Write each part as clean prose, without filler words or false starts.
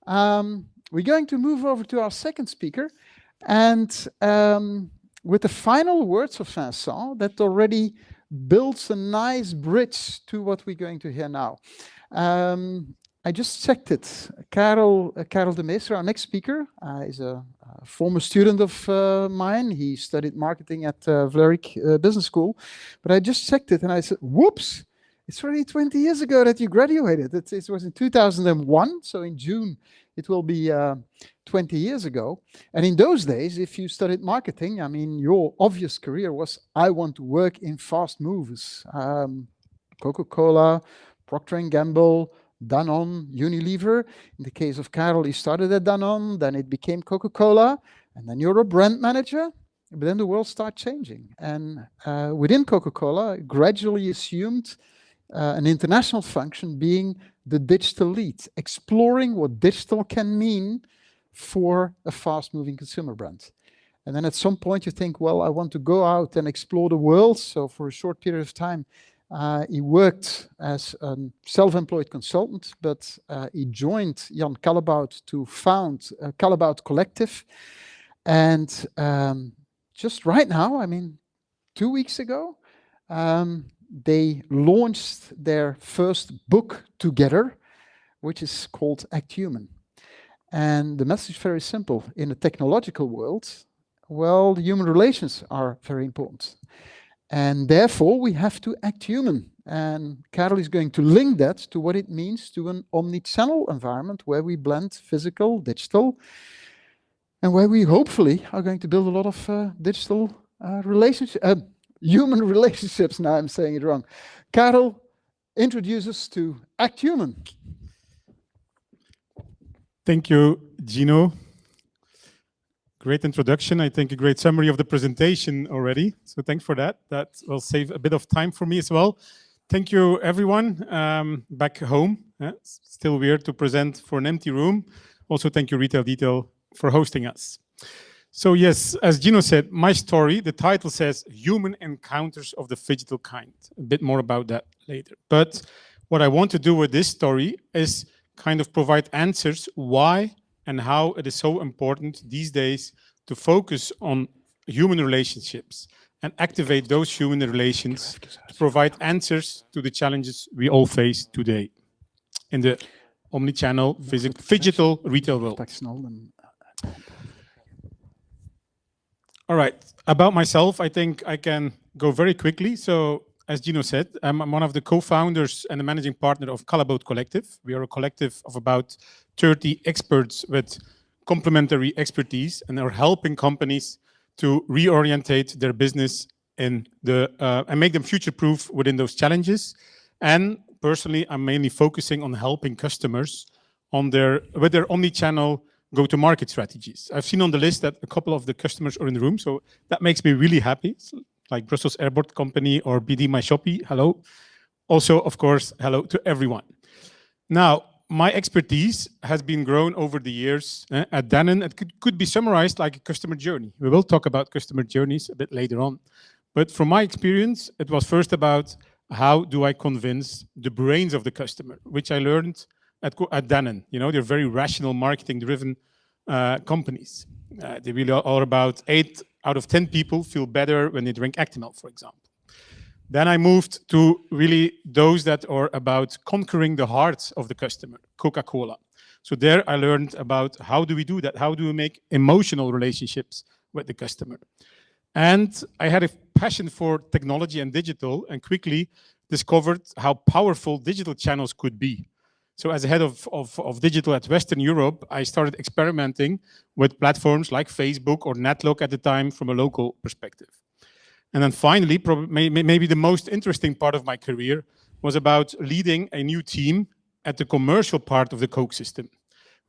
We're going to move over to our second speaker, and with the final words of Vincent, that already builds a nice bridge to what we're going to hear now. I just checked it. Karel Demeesters, our next speaker, is a former student of mine. He studied marketing at Vlerik Business School. But I just checked it and I said, whoops, it's already 20 years ago that you graduated. It was in 2001, so in June it will be 20 years ago. And in those days, if you studied marketing, I mean, your obvious career was, I want to work in fast movers. Coca-Cola, Procter & Gamble, Danone, Unilever. In the case of Karel, he started at Danone, then it became Coca-Cola, and then you're a brand manager. But then the world started changing. And within Coca-Cola, gradually assumed an international function being the digital lead, exploring what digital can mean for a fast-moving consumer brand. And then at some point you think, well, I want to go out and explore the world. So for a short period of time, he worked as a self-employed consultant, but he joined Jan Callebaut to found Callebaut Collective. And just right now, I mean, 2 weeks ago, they launched their first book together, which is called Act Human. And the message is very simple. In the technological world, well, the human relations are very important. And therefore, we have to act human. And Karel is going to link that to what it means to an omnichannel environment where we blend physical, digital, and where we hopefully are going to build a lot of digital human relationships. Now I'm saying it wrong. Karel, introduce us to Act Human. Thank you, Gino. Great introduction. I think a great summary of the presentation already. So thanks for that. That will save a bit of time for me as well. Thank you, everyone, back home. Still weird to present for an empty room. Also, thank you, RetailDetail, for hosting us. So yes, as Gino said, my story, the title says Human Encounters of the Phygital Kind. A bit more about that later. But what I want to do with this story is kind of provide answers why and how it is so important these days to focus on human relationships and activate those human relations to provide answers to the challenges we all face today in the omnichannel, phygital retail world. All right, about myself, I think I can go very quickly. So, as Gino said, I'm one of the co-founders and the managing partner of Callebaut Collective. We are a collective of about 30 experts with complementary expertise and are helping companies to reorientate their business in and make them future-proof within those challenges. And personally, I'm mainly focusing on helping customers on with their omnichannel go-to-market strategies. I've seen on the list that a couple of the customers are in the room, so that makes me really happy. Like Brussels Airport Company or BD My Shoppy, hello. Also, of course, hello to everyone. Now, my expertise has been grown over the years at Danone. It could be summarized like a customer journey. We will talk about customer journeys a bit later on. But from my experience, it was first about how do I convince the brains of the customer, which I learned at Danone. You know, they're very rational, marketing-driven companies. They really are about 8 out of 10 people feel better when they drink Actimel, for example. Then I moved to really those that are about conquering the hearts of the customer, Coca-Cola. So there I learned about how do we do that? How do we make emotional relationships with the customer? And I had a passion for technology and digital and quickly discovered how powerful digital channels could be. So as a head of digital at Western Europe, I started experimenting with platforms like Facebook or Netlog at the time from a local perspective. And then finally, maybe the most interesting part of my career was about leading a new team at the commercial part of the Coke system,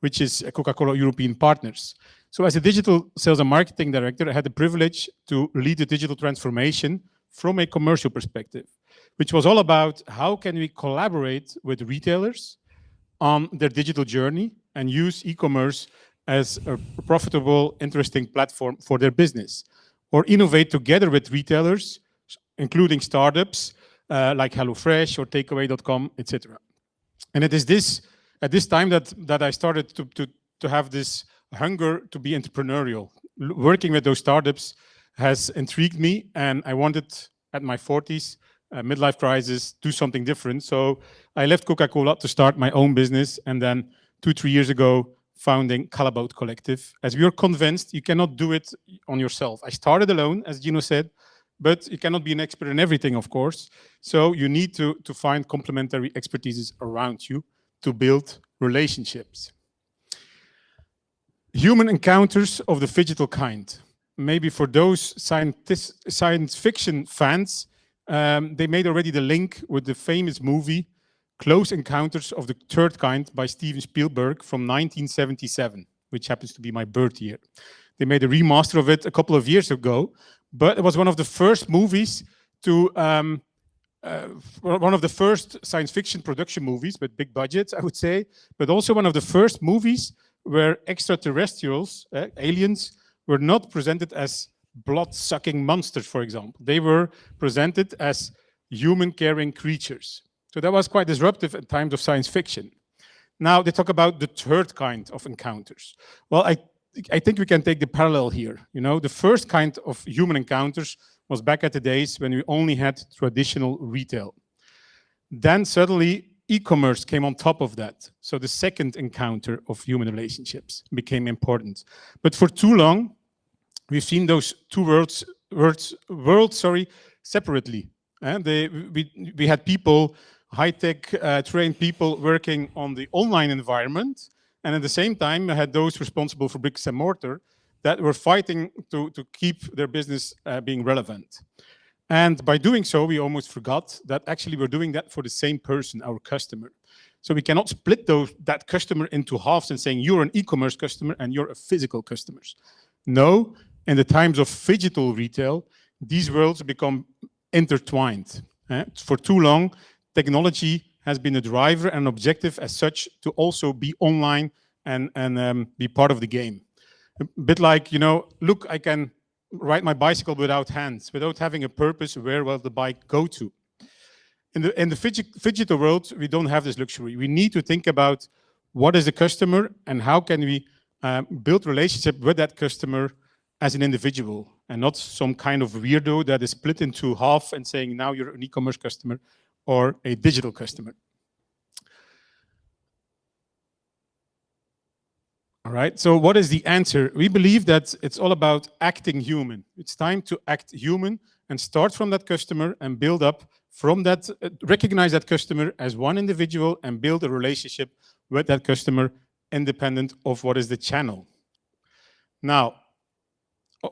which is Coca-Cola European Partners. So as a digital sales and marketing director, I had the privilege to lead the digital transformation from a commercial perspective, which was all about how can we collaborate with retailers on their digital journey and use e-commerce as a profitable, interesting platform for their business, or innovate together with retailers, including startups like HelloFresh or Takeaway.com, etc. And it is this at this time that I started to have this hunger to be entrepreneurial. Working with those startups has intrigued me, and I wanted at my 40s, midlife crisis, do something different. So I left Coca-Cola to start my own business, and then 2-3 years ago, founding Calabout Collective, as we are convinced you cannot do it on yourself. I started alone, as Gino said, but you cannot be an expert in everything, of course. So you need to find complementary expertises around you to build relationships. Human encounters of the Phygital Kind. Maybe for those science fiction fans, they made already the link with the famous movie Close Encounters of the Third Kind by Steven Spielberg from 1977, which happens to be my birth year. They made a remaster of it a couple of years ago, but it was one of the first movies to, one of the first science fiction production movies with big budgets, I would say, but also one of the first movies where extraterrestrials, aliens, were not presented as blood-sucking monsters, for example. They were presented as human-caring creatures. So that was quite disruptive at times of science fiction. Now they talk about the third kind of encounters. Well, I think we can take the parallel here. You know, the first kind of human encounters was back at the days when we only had traditional retail. Then suddenly e-commerce came on top of that. So the second encounter of human relationships became important. But for too long, we've seen those two worlds separately. And we had people, high-tech trained people working on the online environment, and at the same time, I had those responsible for bricks and mortar that were fighting to keep their business being relevant. And by doing so, we almost forgot that actually we're doing that for the same person, our customer. So we cannot split that customer into halves and saying you're an e-commerce customer and you're a physical customer. No, in the times of phygital retail, these worlds become intertwined. For too long, technology has been a driver and objective as such to also be online and be part of the game. A bit like, you know, look, I can ride my bicycle without hands, without having a purpose, where will the bike go to? In the phygital world, we don't have this luxury. We need to think about what is the customer and how can we build relationship with that customer as an individual and not some kind of weirdo that is split into half and saying now you're an e-commerce customer or a digital customer. All right, so what is the answer? We believe that it's all about acting human. It's time to act human and start from that customer and build up from that, recognize that customer as one individual and build a relationship with that customer independent of what is the channel. Now,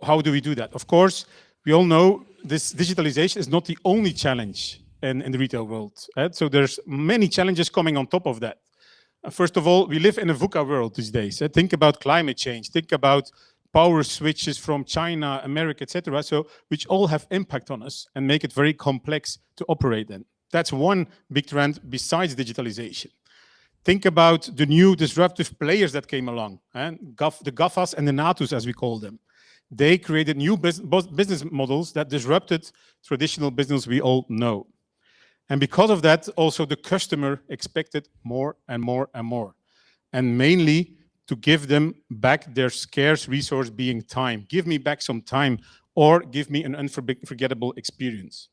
how do we do that? Of course, we all know this digitalization is not the only challenge in the retail world. Right? So there's many challenges coming on top of that. First of all, we live in a VUCA world these days. Think about climate change, think about power switches from China, America, etc. So which all have impact on us and make it very complex to operate in. That's one big trend besides digitalization. Think about the new disruptive players that came along, and the GAFAs and the NATOs, as we call them. They created new business models that disrupted traditional business we all know. And because of that, also the customer expected more and more and more. And mainly to give them back their scarce resource being time. Give me back some time or give me an unforgettable experience.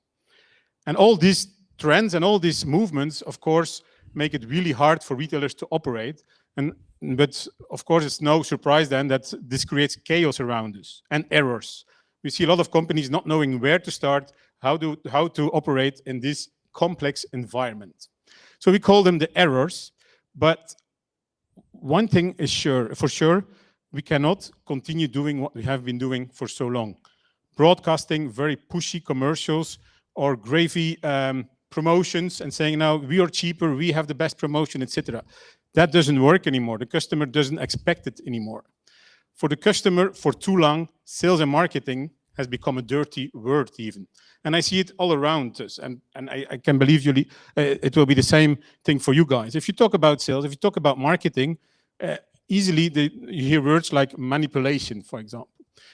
And all these trends and all these movements, of course, make it really hard for retailers to operate. But of course, it's no surprise then that this creates chaos around us and errors. We see a lot of companies not knowing where to start, how to operate in this complex environment. So we call them the errors, but one thing is for sure, we cannot continue doing what we have been doing for so long. Broadcasting very pushy commercials or gravy promotions and saying now we are cheaper, we have the best promotion, etc. That doesn't work anymore. The customer doesn't expect it anymore. For the customer, for too long, sales and marketing has become a dirty word even. And I see it all around us. And I can believe you, it will be the same thing for you guys. If you talk about sales, if you talk about marketing, easily you hear words like manipulation, for example.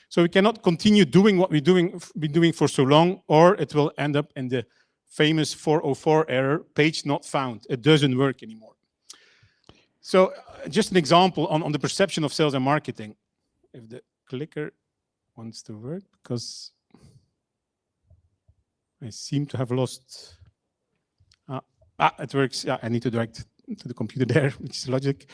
So we cannot continue doing what we've been doing for so long, or it will end up in the famous 404 error, page not found. It doesn't work anymore. So just an example on the perception of sales and marketing. If the clicker wants to work, because I seem to have lost. It works. Yeah, I need to direct to the computer there, which is logic.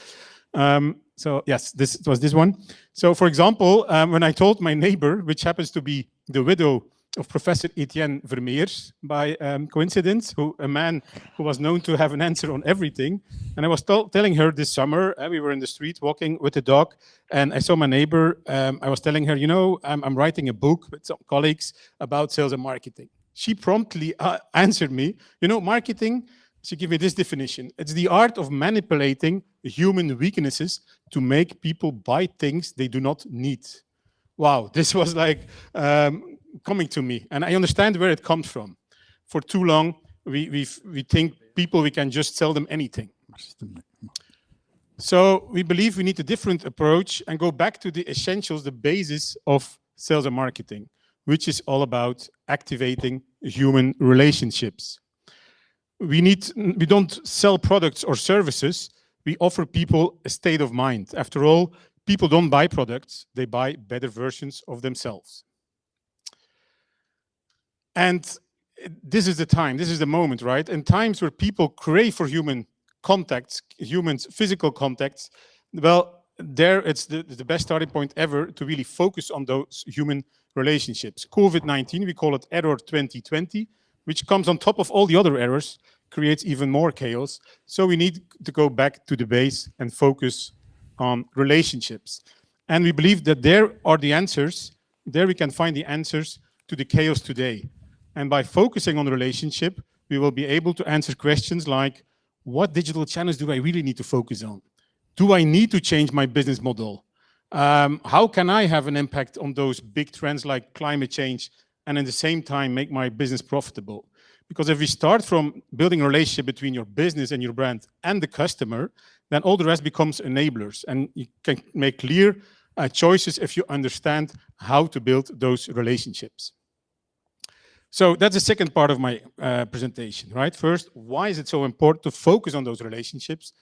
So yes, it was this one. So for example, when I told my neighbor, which happens to be the widow of Professor Etienne Vermeers, by coincidence, a man who was known to have an answer on everything. And I was telling her this summer, we were in the street walking with the dog, and I saw my neighbor. I was telling her, you know, I'm writing a book with some colleagues about sales and marketing. She promptly answered me, you know, marketing, she gave me this definition. It's the art of manipulating human weaknesses to make people buy things they do not need. Wow, this was like coming to me, and I understand where it comes from. For too long, we think we can just sell them anything. So we believe we need a different approach and go back to the essentials, the basis of sales and marketing, which is all about activating human relationships. We don't sell products or services. We offer people a state of mind. After all, people don't buy products, they buy better versions of themselves. And this is the time, this is the moment, right? In times where people crave for human contacts, physical contacts, well, there it's the best starting point ever to really focus on those human relationships. COVID-19, we call it error 2020, which comes on top of all the other errors, creates even more chaos. So we need to go back to the base and focus on relationships. And we believe that there are the answers, there we can find the answers to the chaos today. And by focusing on the relationship, we will be able to answer questions like, what digital channels do I really need to focus on? Do I need to change my business model? How can I have an impact on those big trends like climate change and at the same time make my business profitable? Because if we start from building a relationship between your business and your brand and the customer, then all the rest becomes enablers. And you can make clear choices if you understand how to build those relationships. So that's the second part of my presentation, right? First, why is it so important to focus on those relationships?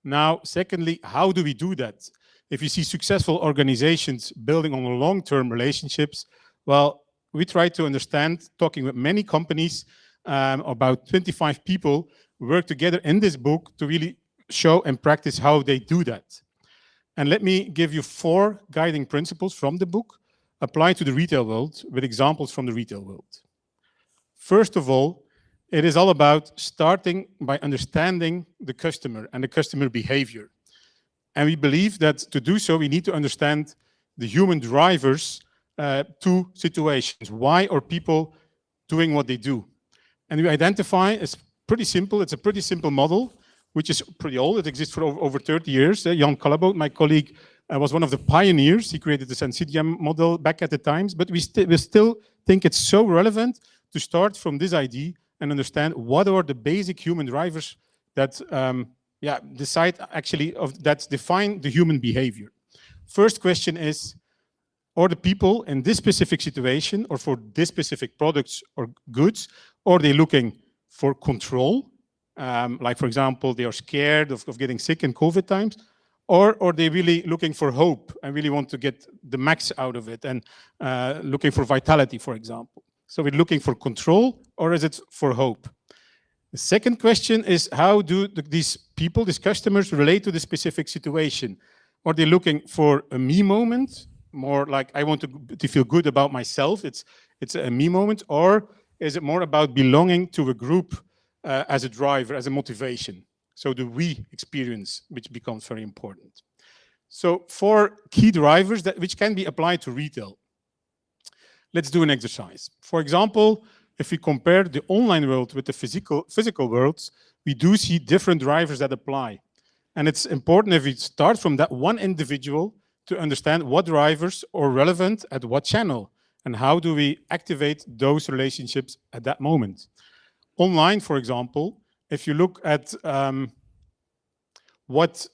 Now, secondly, how do we do that? If you see successful organizations building on long-term relationships, well, we try to understand, talking with many companies, about 25 people work together in this book to really show and practice how they do that. And let me give you 4 guiding principles from the book applied to the retail world with examples from the retail world. First of all, it is all about starting by understanding the customer and the customer behavior. And we believe that to do so, we need to understand the human drivers to situations. Why are people doing what they do? And we identify, it's pretty simple, it's a pretty simple model, which is pretty old, it exists for over 30 years. Jan Kallebout, my colleague, was one of the pioneers. He created the Sensidia model back at the times, but we still think it's so relevant to start from this idea and understand what are the basic human drivers that that define the human behavior. First question is, are the people in this specific situation or for this specific products or goods, are they looking for control? Like, for example, they are scared of getting sick in COVID times, or are they really looking for hope and really want to get the max out of it and looking for vitality, for example? So we're looking for control, or is it for hope? The second question is, how do these people, these customers, relate to the specific situation? Are they looking for a me moment, more like I want to feel good about myself, it's a me moment, or is it more about belonging to a group as a driver, as a motivation? So the we experience, which becomes very important. So 4 key drivers which can be applied to retail. Let's do an exercise. For example, if we compare the online world with the physical worlds, we do see different drivers that apply. And it's important if we start from that one individual to understand what drivers are relevant at what channel and how do we activate those relationships at that moment. Online, for example, if you look at what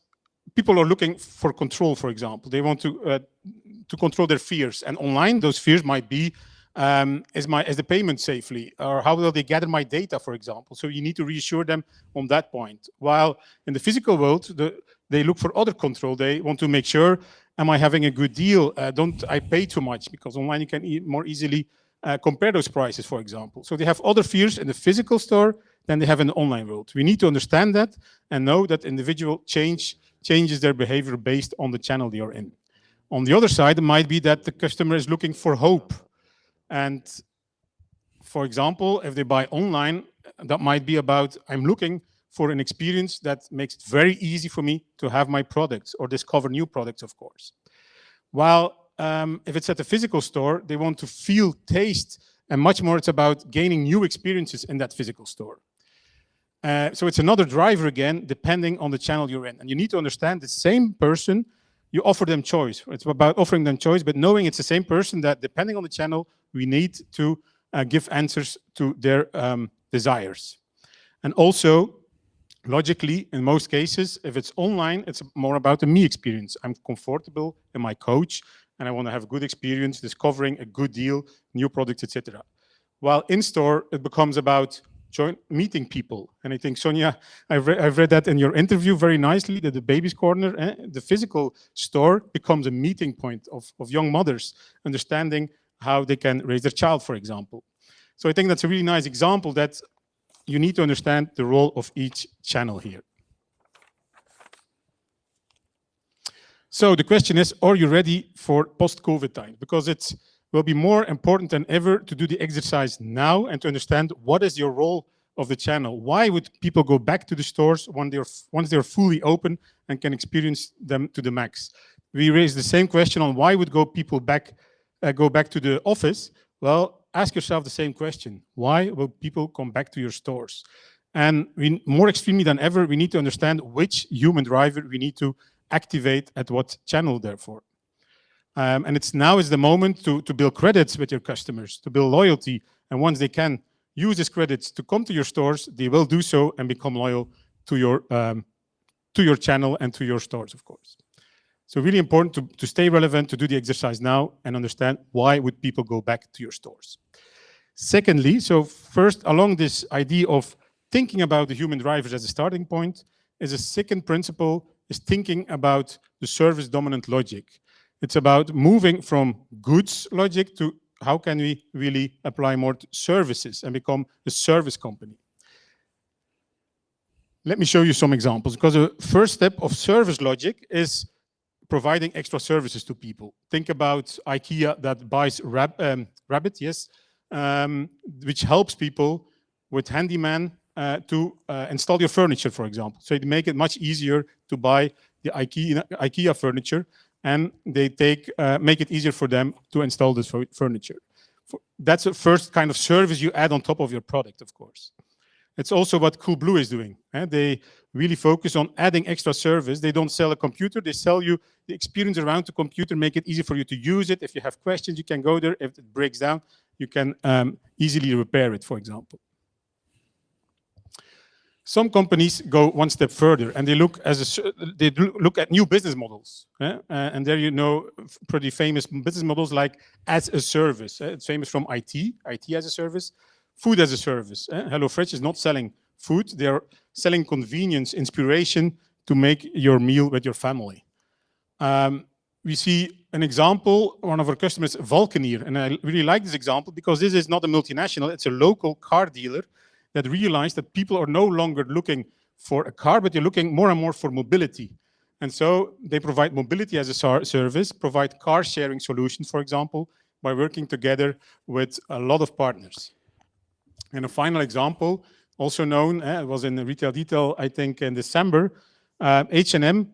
people are looking for control, for example, they want to control their fears. And online, those fears might be, is the payment safely? Or how will they gather my data, for example? So you need to reassure them on that point. While in the physical world, they look for other control. They want to make sure, am I having a good deal? Don't I pay too much? Because online you can more easily compare those prices, for example. So they have other fears in the physical store than they have in the online world. We need to understand that and know that individual changes their behavior based on the channel they are in. On the other side, it might be that the customer is looking for hope. And for example, if they buy online, that might be about, I'm looking for an experience that makes it very easy for me to have my products or discover new products, of course. While if it's at the physical store, they want to feel, taste, and much more it's about gaining new experiences in that physical store. So it's another driver again, depending on the channel you're in. And you need to understand the same person, you offer them choice. It's about offering them choice, but knowing it's the same person that depending on the channel, we need to give answers to their desires. And also, logically, in most cases, if it's online, it's more about the me experience. I'm comfortable in my coach, and I want to have a good experience discovering a good deal, new products, etc. While in-store, it becomes about meeting people. And I think, Sonia, I've read that in your interview very nicely, that the baby's corner, the physical store becomes a meeting point of young mothers, understanding how they can raise their child, for example. So I think that's a really nice example that you need to understand the role of each channel here. So the question is, are you ready for post-COVID time? Because it will be more important than ever to do the exercise now and to understand what is your role of the channel. Why would people go back to the stores once they're fully open and can experience them to the max? We raised the same question on why would people go back to the office. Well, ask yourself the same question. Why will people come back to your stores? And more extremely than ever, we need to understand which human driver we need to activate at what channel, therefore. And now is the moment to build credits with your customers, to build loyalty. And once they can use these credits to come to your stores, they will do so and become loyal to your channel and to your stores, of course. So really important to stay relevant, to do the exercise now and understand why would people go back to your stores. Secondly, so first, along this idea of thinking about the human drivers as a starting point, is a second principle is thinking about the service dominant logic. It's about moving from goods logic to how can we really apply more services and become a service company. Let me show you some examples, because the first step of service logic is providing extra services to people. Think about IKEA that buys Rabbit, yes, which helps people with handyman to install your furniture, for example. So they make it much easier to buy the IKEA furniture, and they make it easier for them to install this furniture. That's the first kind of service you add on top of your product, of course. It's also what Coolblue is doing. They really focus on adding extra service. They don't sell a computer, they sell you the experience around the computer, make it easy for you to use it. If you have questions, you can go there. If it breaks down, you can easily repair it, for example. Some companies go one step further and they look at new business models. And there you know pretty famous business models like as a service. It's famous from IT as a service, food as a service. HelloFresh is not selling food, they're selling convenience, inspiration to make your meal with your family. We see an example, one of our customers, Valkenier, and I really like this example because this is not a multinational, it's a local car dealer that realized that people are no longer looking for a car, but they're looking more and more for mobility. And so they provide mobility as a service, provide car sharing solutions, for example, by working together with a lot of partners. And a final example, also known, it was in the RetailDetail, I think in December, H&M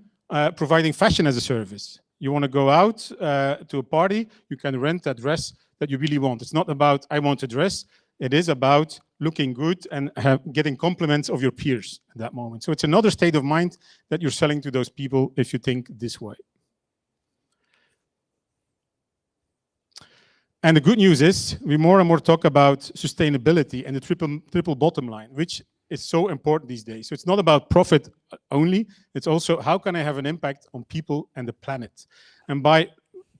providing fashion as a service. You want to go out to a party, you can rent that dress that you really want. It's not about, I want a dress. It is about looking good and getting compliments of your peers at that moment. So it's another state of mind that you're selling to those people if you think this way. And the good news is we more and more talk about sustainability and the triple bottom line, which is so important these days. So it's not about profit only. It's also how can I have an impact on people and the planet? And by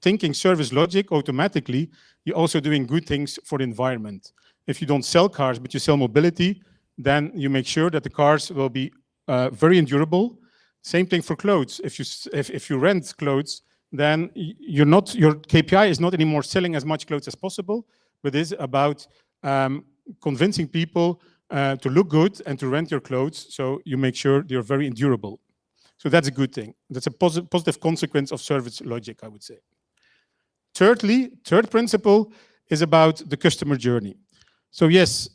thinking service logic, automatically, you're also doing good things for the environment. If you don't sell cars, but you sell mobility, then you make sure that the cars will be very endurable, Same thing for clothes. If you rent clothes, then your KPI is not anymore selling as much clothes as possible, but is about convincing people to look good and to rent your clothes, so you make sure they're very endurable. So that's a good thing. That's a positive consequence of service logic, I would say. Thirdly, third principle is about the customer journey. So yes,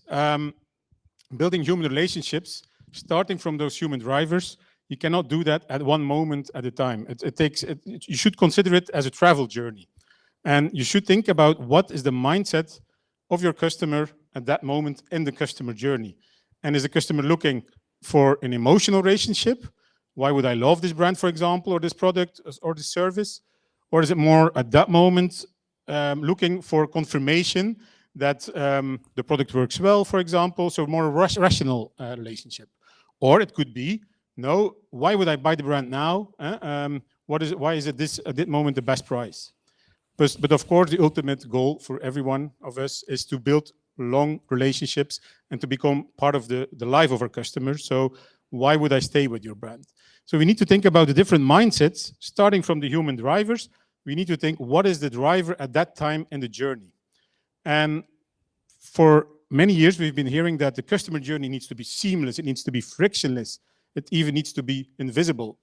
building human relationships, starting from those human drivers, you cannot do that at one moment at a time. You should consider it as a travel journey. And you should think about what is the mindset of your customer at that moment in the customer journey. And is the customer looking for an emotional relationship? Why would I love this brand, for example, or this product or this service? Or is it more at that moment looking for confirmation that the product works well, for example, so more rational relationship? Or it could be, no, why would I buy the brand now? Why is it at this moment the best price? But of course, the ultimate goal for every one of us is to build long relationships and to become part of the life of our customers. So why would I stay with your brand? So we need to think about the different mindsets, starting from the human drivers. We need to think, what is the driver at that time in the journey? And for many years, we've been hearing that the customer journey needs to be seamless, it needs to be frictionless, it even needs to be invisible.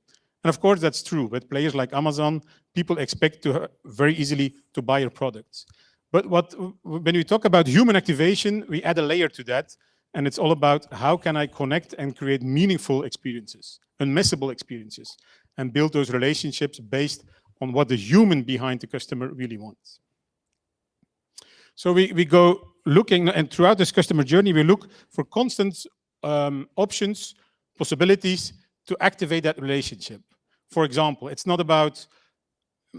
And of course, that's true. With players like Amazon, people expect to very easily to buy your products. But when we talk about human activation, we add a layer to that, and it's all about how can I connect and create meaningful experiences, unmissable experiences, and build those relationships based on what the human behind the customer really wants. So we go looking, and throughout this customer journey, we look for constant options, possibilities to activate that relationship. For example, it's not about,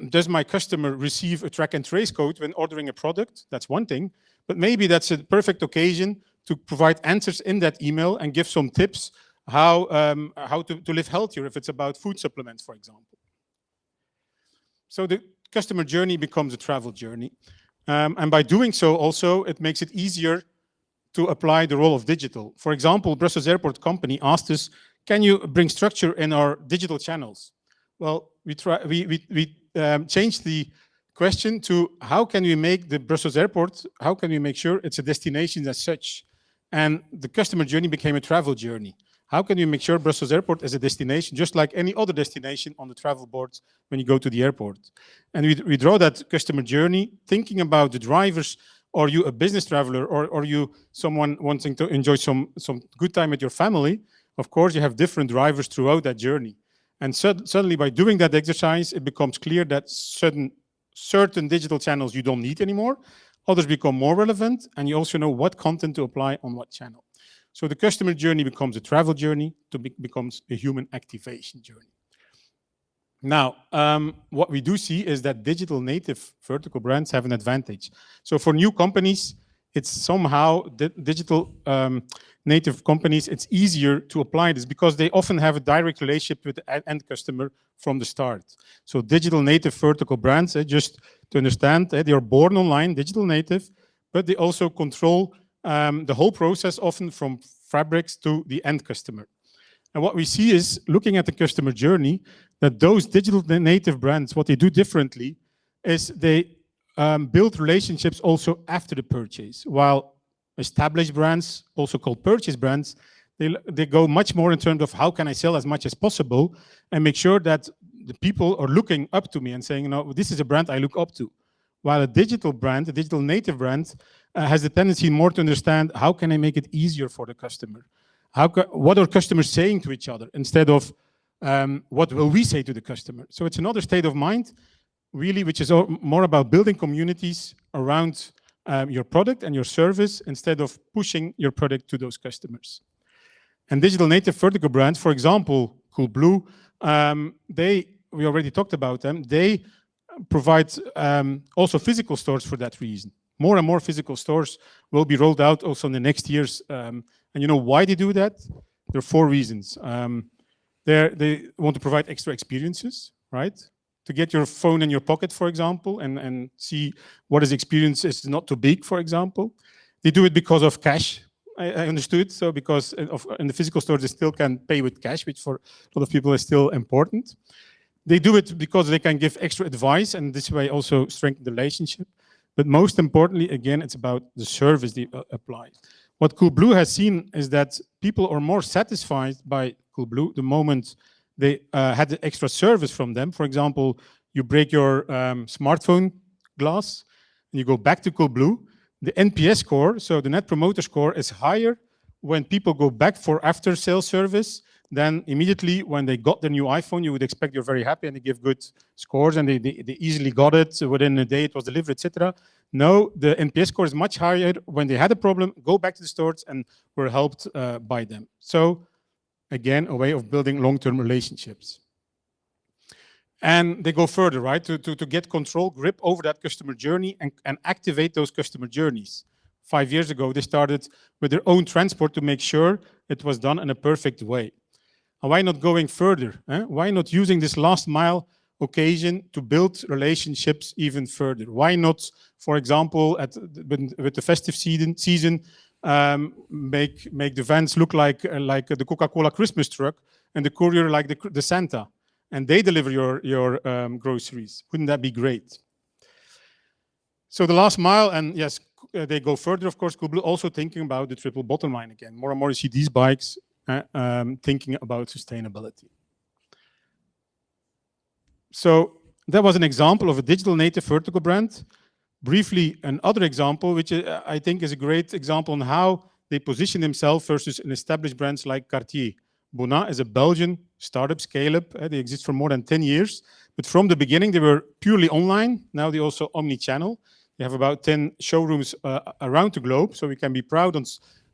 does my customer receive a track and trace code when ordering a product? That's one thing, but maybe that's a perfect occasion to provide answers in that email and give some tips how to live healthier if it's about food supplements, for example. So the customer journey becomes a travel journey. And by doing so also, it makes it easier to apply the role of digital. For example, Brussels Airport Company asked us, can you bring structure in our digital channels? Well, we changed the question to how can we make the Brussels Airport, how can we make sure it's a destination as such? And the customer journey became a travel journey. How can you make sure Brussels Airport is a destination, just like any other destination on the travel board when you go to the airport? And we draw that customer journey, thinking about the drivers. Are you a business traveler, or are you someone wanting to enjoy some good time with your family? Of course, you have different drivers throughout that journey. And suddenly, by doing that exercise, it becomes clear that certain digital channels you don't need anymore. Others become more relevant, and you also know what content to apply on what channel. So the customer journey becomes a travel journey, becomes a human activation journey. Now, what we do see is that digital native vertical brands have an advantage. So for new companies, it's somehow digital native companies, it's easier to apply this because they often have a direct relationship with the end customer from the start. So digital native vertical brands, just to understand, they are born online, digital native, but they also control the whole process, often from fabrics to the end customer. And what we see is, looking at the customer journey, that those digital native brands, what they do differently is they build relationships also after the purchase, while established brands, also called purchase brands, they go much more in terms of how can I sell as much as possible and make sure that the people are looking up to me and saying, this is a brand I look up to. While a digital brand, a digital native brand, has the tendency more to understand how can I make it easier for the customer? What are customers saying to each other instead of what will we say to the customer? So it's another state of mind, really, which is more about building communities around your product and your service instead of pushing your product to those customers. And digital native vertical brands, for example, Coolblue, we already talked about them, they provide also physical stores for that reason. More and more physical stores will be rolled out also in the next years. And you know why they do that? There are 4 reasons. They want to provide extra experiences, right? To get your phone in your pocket, for example, and see what is experience is not too big, for example. They do it because of cash. I understood. So because in the physical stores, they still can pay with cash, which for a lot of people is still important. They do it because they can give extra advice and this way also strengthen the relationship. But most importantly, again, it's about the service they apply. What Coolblue has seen is that people are more satisfied by Coolblue the moment they had the extra service from them. For example, you break your smartphone glass and you go back to Coolblue. The NPS score, so the Net Promoter Score, is higher when people go back for after-sales service than immediately when they got their new iPhone. You would expect you're very happy and they give good scores and they easily got it. So within a day it was delivered, etc. No, the NPS score is much higher when they had a problem, go back to the stores and were helped by them. So again, a way of building long-term relationships. And they go further, right, to get control, grip over that customer journey and activate those customer journeys. 5 years ago, they started with their own transport to make sure it was done in a perfect way. And why not going further? Why not using this last mile occasion to build relationships even further? Why not, for example, with the festive season, make the vans look like the Coca-Cola Christmas truck and the courier like the Santa, and they deliver your groceries? Wouldn't that be great? So the last mile, and yes, they go further, of course. Coolblue also thinking about the triple bottom line again. More and more you see these bikes thinking about sustainability. So that was an example of a digital native vertical brand. Briefly, another example, which I think is a great example on how they position themselves versus an established brands like Cartier. Bonnat is a Belgian startup, scale-up. They exist for more than 10 years. But from the beginning, they were purely online. Now they also omnichannel. They have about 10 showrooms around the globe. So we can be proud on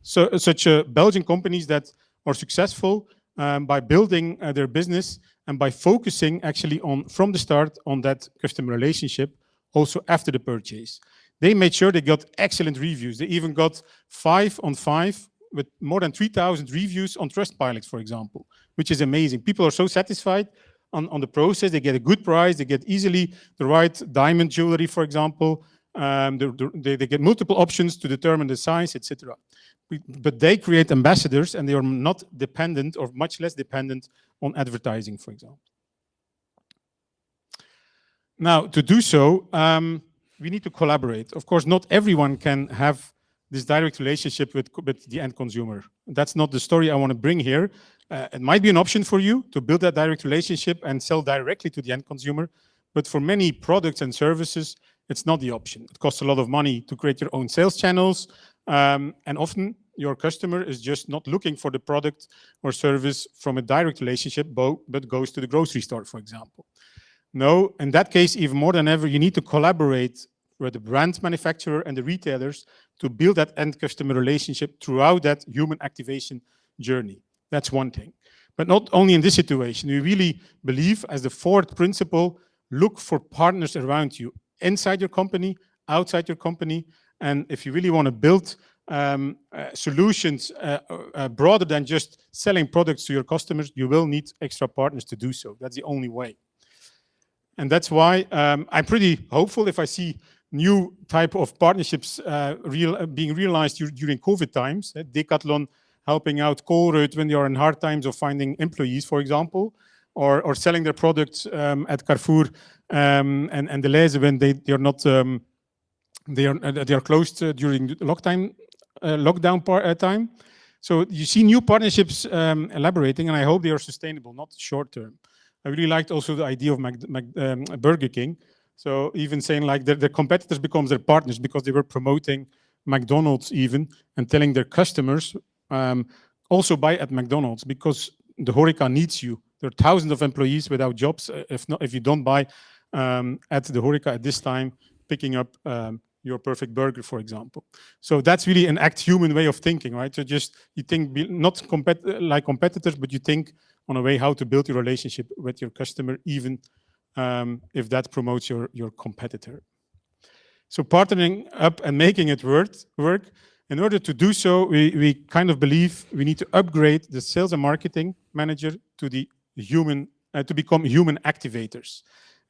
such Belgian companies that are successful by building their business and by focusing actually on, from the start, on that customer relationship, also after the purchase. They made sure they got excellent reviews. They even got 5 on 5 with more than 3,000 reviews on Trustpilot, for example, which is amazing. People are so satisfied on the process. They get a good price. They get easily the right diamond jewelry, for example. They get multiple options to determine the size, etc. But they create ambassadors and they are not dependent or much less dependent on advertising, for example. Now, to do so, we need to collaborate. Of course, not everyone can have this direct relationship with the end consumer. That's not the story I want to bring here. It might be an option for you to build that direct relationship and sell directly to the end consumer. But for many products and services, it's not the option. It costs a lot of money to create your own sales channels. And often your customer is just not looking for the product or service from a direct relationship, but goes to the grocery store, for example. No, in that case, even more than ever, you need to collaborate with the brand manufacturer and the retailers to build that end customer relationship throughout that human activation journey. That's one thing. But not only in this situation, we really believe, as the fourth principle, look for partners around you, inside your company, outside your company. And if you really want to build solutions broader than just selling products to your customers, you will need extra partners to do so. That's the only way. And that's why I'm pretty hopeful if I see new type of partnerships being realized during COVID times. Decathlon helping out Colruyt when they are in hard times of finding employees, for example, or selling their products at Carrefour and Deleuze when they are not they are closed during the lockdown time. So you see new partnerships elaborating, and I hope they are sustainable, not short term. I really liked also the idea of Burger King. So even saying like their competitors becomes their partners because they were promoting McDonald's even and telling their customers also buy at McDonald's because the HoReCa needs you. There are thousands of employees without jobs if you don't buy at the HoReCa at this time, picking up your perfect burger, for example. So that's really an human way of thinking, right? So just you think not like competitors, but you think on a way how to build your relationship with your customer, even if that promotes your competitor. So partnering up and making it work. In order to do so, we kind of believe we need to upgrade the sales and marketing manager to the human, to become human activators.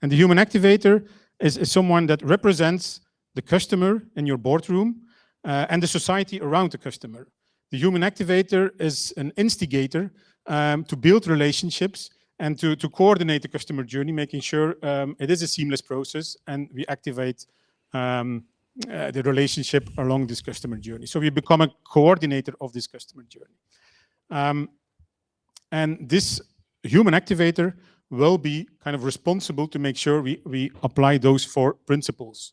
And the human activator is someone that represents the customer in your boardroom and the society around the customer. The human activator is an instigator to build relationships and to coordinate the customer journey, making sure it is a seamless process and we activate the relationship along this customer journey. So we become a coordinator of this customer journey. And this human activator will be kind of responsible to make sure we apply those 4 principles.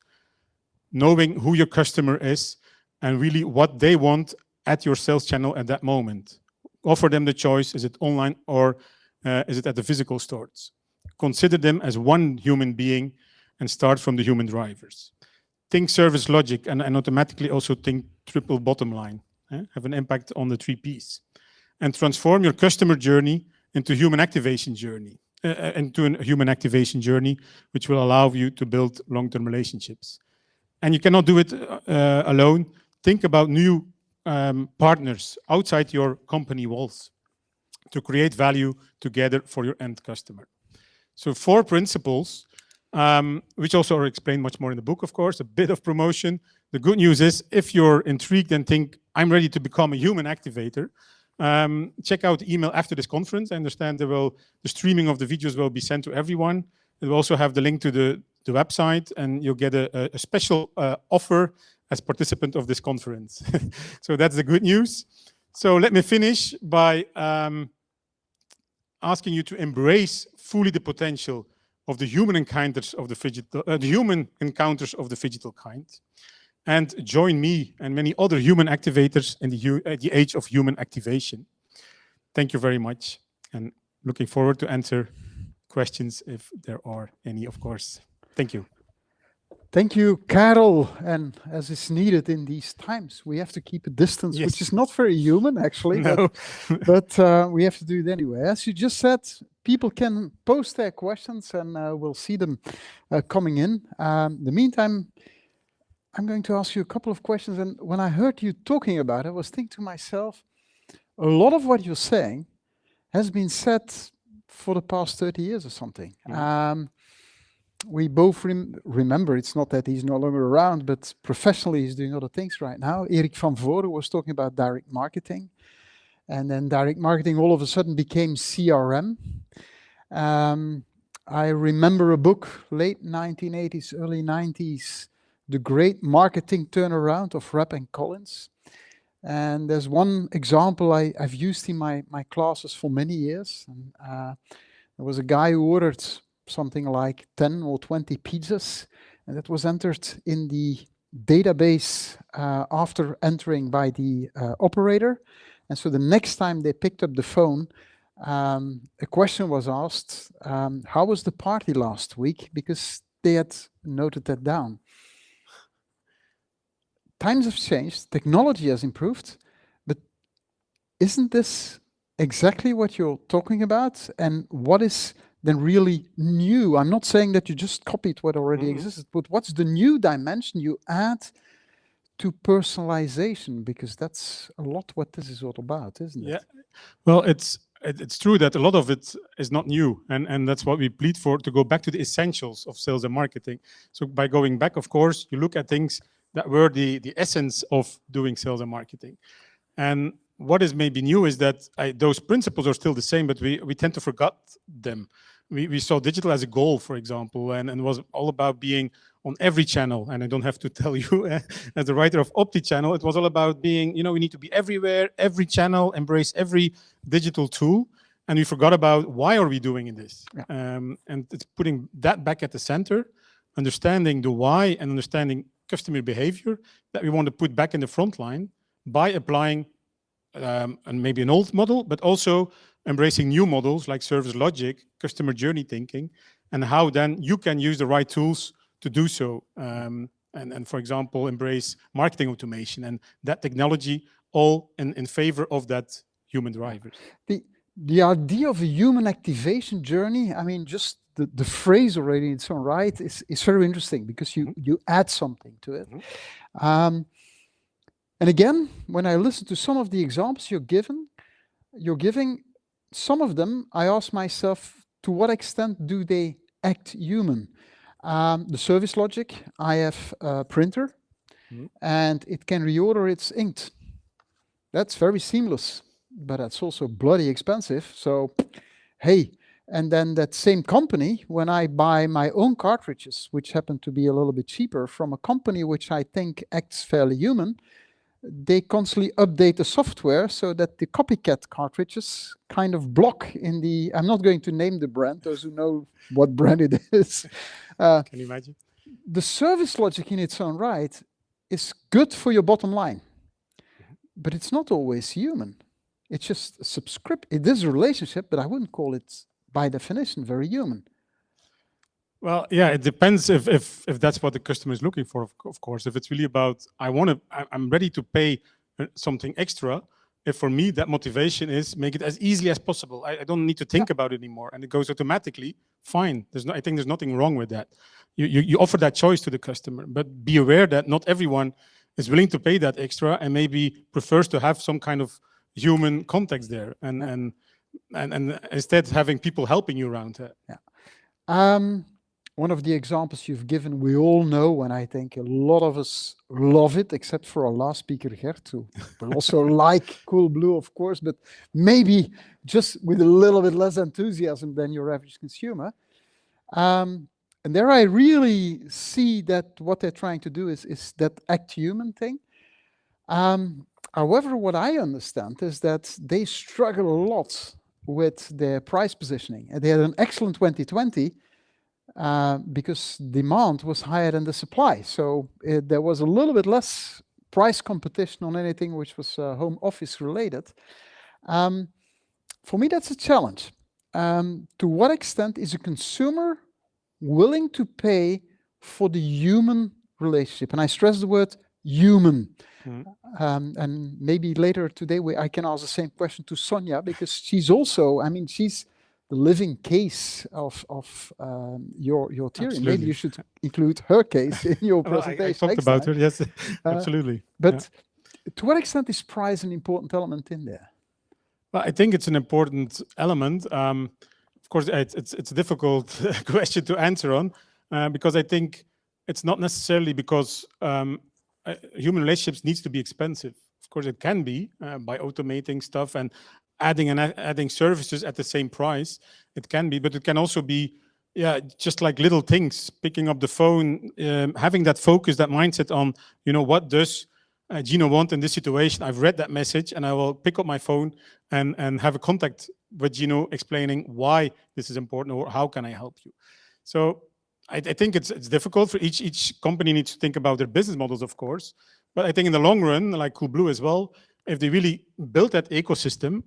Knowing who your customer is and really what they want at your sales channel at that moment. Offer them the choice, is it online or is it at the physical stores? Consider them as one human being and start from the human drivers. Think service logic and automatically also think triple bottom line. Have an impact on the 3 Ps. And transform your customer journey into human activation journey. Into a human activation journey, which will allow you to build long-term relationships. And you cannot do it alone. Think about new partners outside your company walls to create value together for your end customer. So 4 principles, which also are explained much more in the book, of course, a bit of promotion. The good news is, if you're intrigued and think, I'm ready to become a human activator, check out the email after this conference. I understand the streaming of the videos will be sent to everyone. It will also have the link to the website, and you'll get a special offer as participant of this conference. So that's the good news. So let me finish by asking you to embrace fully the potential of the human encounters of the Phygital Kind, and join me and many other human activators in the age of human activation. Thank you very much, and looking forward to answer questions if there are any, of course. Thank you. Thank you, Karel. And as is needed in these times, we have to keep a distance, Yes. which is not very human, actually. No. But we have to do it anyway. As you just said, people can post their questions and we'll see them coming in. In the meantime, I'm going to ask you a couple of questions. And when I heard you talking about it, I was thinking to myself, a lot of what you're saying has been said for the past 30 years or something. Mm-hmm. We both remember, it's not that he's no longer around, but professionally he's doing other things right now. Erik van Voren was talking about direct marketing. And then direct marketing all of a sudden became CRM. I remember a book, late 1980s, early 90s, The Great Marketing Turnaround of Rapp and Collins. And there's one example I've used in my classes for many years. And, there was a guy who ordered something like 10 or 20 pizzas, and that was entered in the database after entering by the operator. And so the next time they picked up the phone, a question was asked, how was the party last week? Because they had noted that down. Times have changed, technology has improved, but isn't this exactly what you're talking about? And what is then really new? I'm not saying that you just copied what already existed, but what's the new dimension you add to personalization? Because that's a lot what this is all about, isn't it? Yeah, well, it's true that a lot of it is not new, and that's what we plead for, to go back to the essentials of sales and marketing. So by going back, of course, you look at things that were the essence of doing sales and marketing. And what is maybe new is that those principles are still the same, but we tend to forget them. We saw digital as a goal, for example, and it was all about being on every channel. And I don't have to tell you, as the writer of Omnichannel, it was all about being, we need to be everywhere, every channel, embrace every digital tool. And we forgot about why are we doing this? Yeah. And it's putting that back at the center, understanding the why and understanding customer behavior that we want to put back in the front line by applying and maybe an old model, but also embracing new models like service logic, customer journey thinking, and how then you can use the right tools to do so. And for example, embrace marketing automation and that technology, all in favor of that human driver. The idea of a human activation journey, I mean, just the phrase already in its own right is very interesting, because you add something to it. And again, when I listen to some of the examples you're giving, some of them, I ask myself, to what extent do they act human? The service logic, I have a printer, and it can reorder its ink. that's very seamless, but that's also bloody expensive. So, hey, and then that same company, when I buy my own cartridges, which happen to be a little bit cheaper from a company which I think acts fairly human, they constantly update the software so that the copycat cartridges kind of block in the, I'm not going to name the brand, those who know what brand it is. Can you imagine? The service logic in its own right is good for your bottom line, but it's not always human. It's just a it is a relationship, but I wouldn't call it by definition very human. Well, yeah, it depends if that's what the customer is looking for, of course. If it's really about, I'm ready to pay something extra, if for me that motivation is make it as easily as possible. I don't need to think about it anymore, and it goes automatically, fine. I think there's nothing wrong with that. You offer that choice to the customer, but be aware that not everyone is willing to pay that extra and maybe prefers to have some kind of human context there, and instead having people helping you around that. Yeah. One of the examples you've given, we all know, and I think a lot of us love it, except for our last speaker, Gert, who will also like Coolblue, of course, but maybe just with a little bit less enthusiasm than your average consumer. And there I really see that what they're trying to do is that act human thing. However, what I understand is that they struggle a lot with their price positioning. And they had an excellent 2020, because demand was higher than the supply. So there was a little bit less price competition on anything which was home office related. For me, that's a challenge. To what extent is a consumer willing to pay for the human relationship? And I stress the word human. And maybe later today I can ask the same question to Sonia, because she's also, she's the living case of your theory. Absolutely. Maybe you should include her case in your presentation. I talked about her, yes, absolutely. But to what extent is price an important element in there? Well, I think it's an important element. Of course, it's a difficult question to answer on, because I think it's not necessarily because human relationships needs to be expensive. Of course, it can be by automating stuff and adding services at the same price. It can be, but it can also be, just like little things, picking up the phone, having that focus, that mindset on, what does Gino want in this situation? I've read that message, and I will pick up my phone and have a contact with Gino explaining why this is important or how can I help you. So I think it's difficult for each company needs to think about their business models, of course. But I think in the long run, like Coolblue as well, if they really build that ecosystem,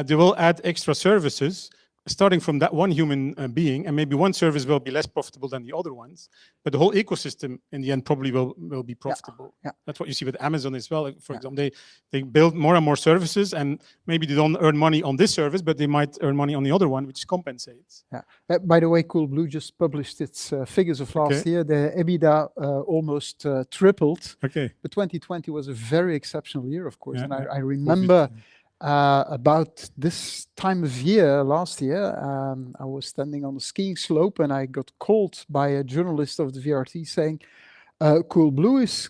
they will add extra services starting from that one human being, and maybe one service will be less profitable than the other ones, but the whole ecosystem in the end probably will be profitable. Yeah. That's what you see with Amazon as well. For example, they build more and more services, and maybe they don't earn money on this service, but they might earn money on the other one, which compensates. Yeah. By the way, Coolblue just published its figures of last year. The EBITDA almost tripled. Okay. But 2020 was a very exceptional year, of course. And I remember about this time of year last year, I was standing on a skiing slope and I got called by a journalist of the VRT saying, Coolblue is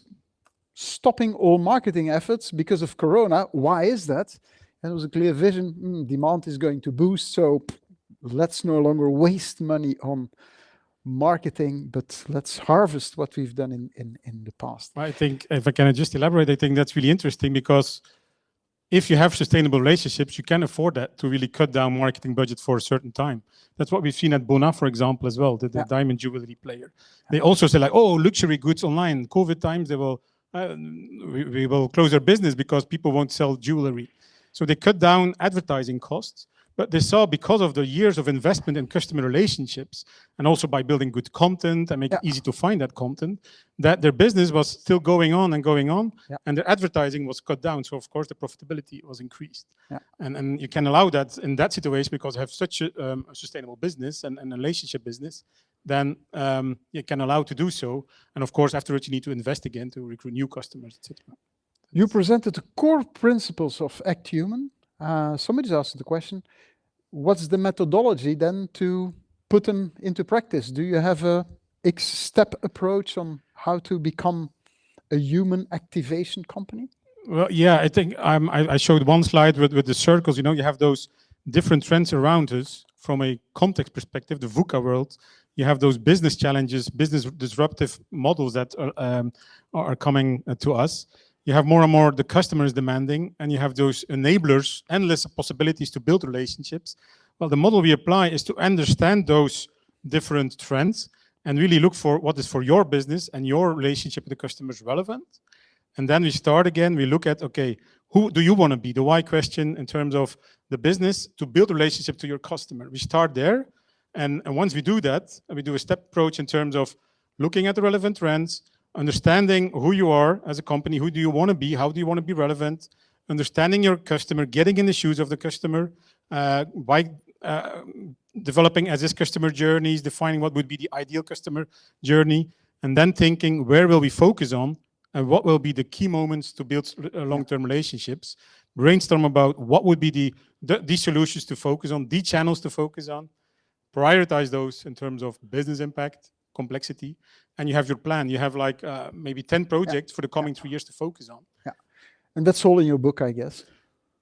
stopping all marketing efforts because of Corona. Why is that? And it was a clear vision. Demand is going to boost, so let's no longer waste money on marketing, but let's harvest what we've done in the past. I think, if I can just elaborate, I think that's really interesting, because if you have sustainable relationships, you can afford that, to really cut down marketing budget for a certain time. That's what we've seen at Bona, for example, as well, the diamond jewelry player. They also say like, oh, luxury goods online, COVID times, they will, we will close our business because people won't sell jewelry. So they cut down advertising costs, but they saw, because of the years of investment in customer relationships, and also by building good content and make it easy to find that content, that their business was still going on and going on, and their advertising was cut down. So of course the profitability was increased. And you can allow that in that situation, because you have such a sustainable business and relationship business, then you can allow to do so. And of course, afterwards you need to invest again to recruit new customers, etc. You presented the core principles of Act Human. Somebody's asked the question, what's the methodology then to put them into practice? Do you have a X-step approach on how to become a human activation company? Well, yeah, I think I showed one slide with the circles. You know, you have those different trends around us from a context perspective, the VUCA world. You have those business challenges, business disruptive models that are coming to us. You have more and more the customers demanding, and you have those enablers, endless possibilities to build relationships. Well, the model we apply is to understand those different trends and really look for what is for your business and your relationship with the customers relevant. And then we start again, we look at, okay, who do you want to be? The why question in terms of the business to build a relationship to your customer. We start there. And once we do that, we do a step approach in terms of looking at the relevant trends, understanding who you are as a company, who do you want to be, how do you want to be relevant, understanding your customer, getting in the shoes of the customer, by developing as is customer journeys, defining what would be the ideal customer journey, and then thinking where will we focus on and what will be the key moments to build long-term relationships. Brainstorm about what would be these solutions to focus on, the channels to focus on, prioritize those in terms of business impact, complexity, and you have your plan. You have like maybe 10 projects for the coming 3 years to focus on. Yeah, and that's all in your book, I guess.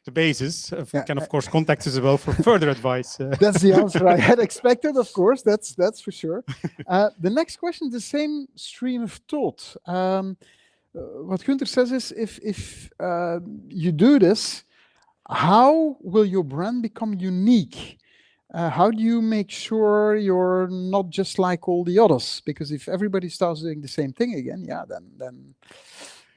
The basis. You can, of course, contact us as well for further advice. That's the answer I had expected, of course, that's for sure. The next question, the same stream of thought. What Gunther says is, if you do this, how will your brand become unique? How do you make sure you're not just like all the others? Because if everybody starts doing the same thing again, yeah, then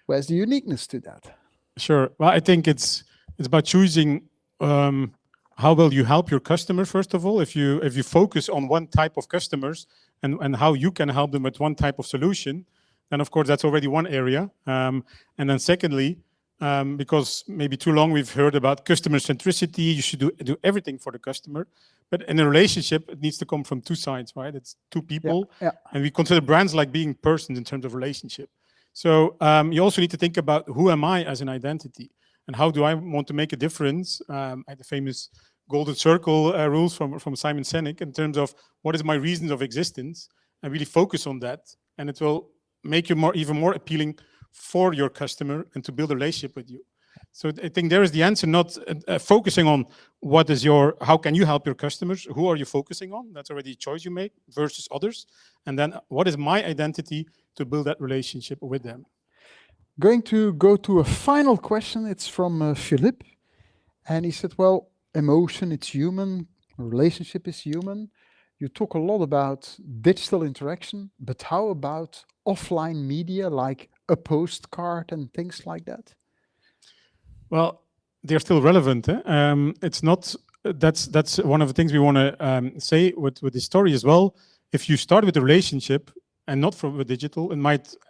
where's the uniqueness to that? Sure. Well, I think it's about choosing how will you help your customer, first of all. If you focus on one type of customers and how you can help them with one type of solution, then of course that's already one area. And then secondly, because maybe too long we've heard about customer centricity, you should do everything for the customer. But in a relationship, it needs to come from two sides, right? It's two people. Yeah. And we consider brands like being persons in terms of relationship. So you also need to think about who am I as an identity? And how do I want to make a difference? At the famous golden circle rules from Simon Sinek in terms of what is my reasons of existence, and really focus on that. And it will make you even more appealing for your customer and to build a relationship with you. So I think there is the answer, not focusing on how can you help your customers? Who are you focusing on? That's already a choice you make versus others. And then what is my identity to build that relationship with them? Going to go to a final question. It's from Philip. And he said, well, emotion, it's human. Relationship is human. You talk a lot about digital interaction, but how about offline media like a postcard and things like that? Well, they're still relevant. It's not. That's one of the things we want to say with this story as well. If you start with a relationship and not from the digital,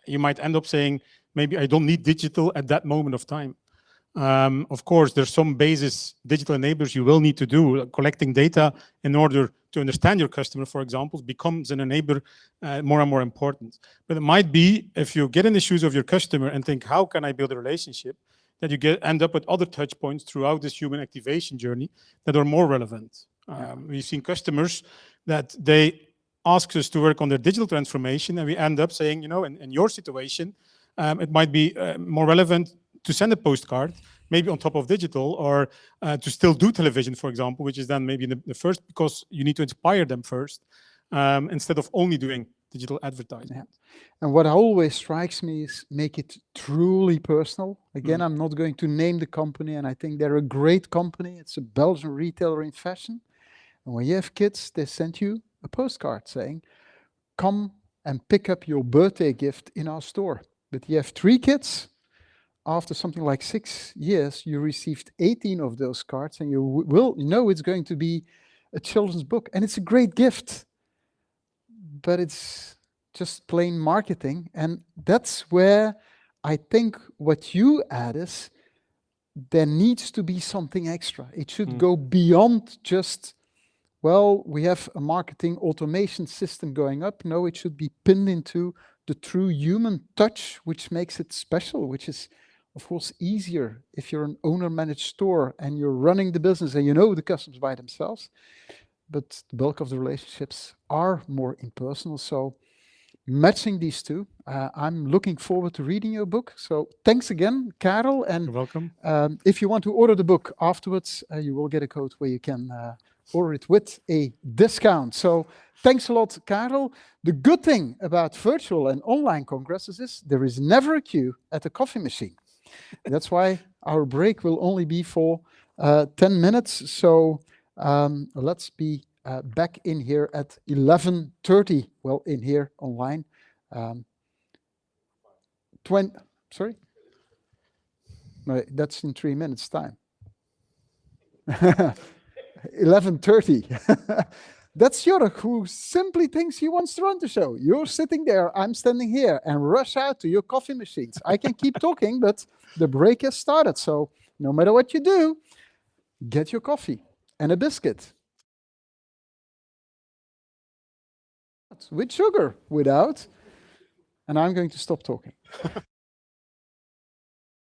you might end up saying maybe I don't need digital at that moment of time. Of course, there's some basis digital enablers you will need to do. Collecting data in order to understand your customer, for example, becomes an enabler more and more important. But it might be if you get in the shoes of your customer and think, how can I build a relationship? That you end up with other touch points throughout this human activation journey that are more relevant. We've seen customers that they ask us to work on their digital transformation, and we end up saying, in your situation, it might be more relevant to send a postcard, maybe on top of digital, or to still do television, for example, which is then maybe the first, because you need to inspire them first, instead of only doing digital advertising. Yeah. And what always strikes me is make it truly personal. Again, I'm not going to name the company, and I think they're a great company. It's a Belgian retailer in fashion. And when you have kids, they send you a postcard saying, come and pick up your birthday gift in our store. But you have 3 kids. After something like 6 years, you received 18 of those cards, and you will know it's going to be a children's book. And it's a great gift. But it's just plain marketing. And that's where I think what you add is there needs to be something extra. It should go beyond just, well, we have a marketing automation system going up. No, it should be pinned into the true human touch, which makes it special, which is, of course, easier if you're an owner-managed store and you're running the business and you know the customers by themselves. But the bulk of the relationships are more impersonal. So matching these two. I'm looking forward to reading your book. So thanks again, Karel. And You're welcome. if you want to order the book afterwards, you will get a code where you can order it with a discount. So thanks a lot, Karel. The good thing about virtual and online congresses is there is never a queue at the coffee machine. That's why our break will only be for 10 minutes. So let's be back in here at 11:30. Well, in here online. 20, sorry? No, that's in 3 minutes time. 11:30. That's Jörg, who simply thinks he wants to run the show. You're sitting there, I'm standing here, and rush out to your coffee machines. I can keep talking, but the break has started. So no matter what you do, get your coffee and a biscuit. With sugar, without. And I'm going to stop talking.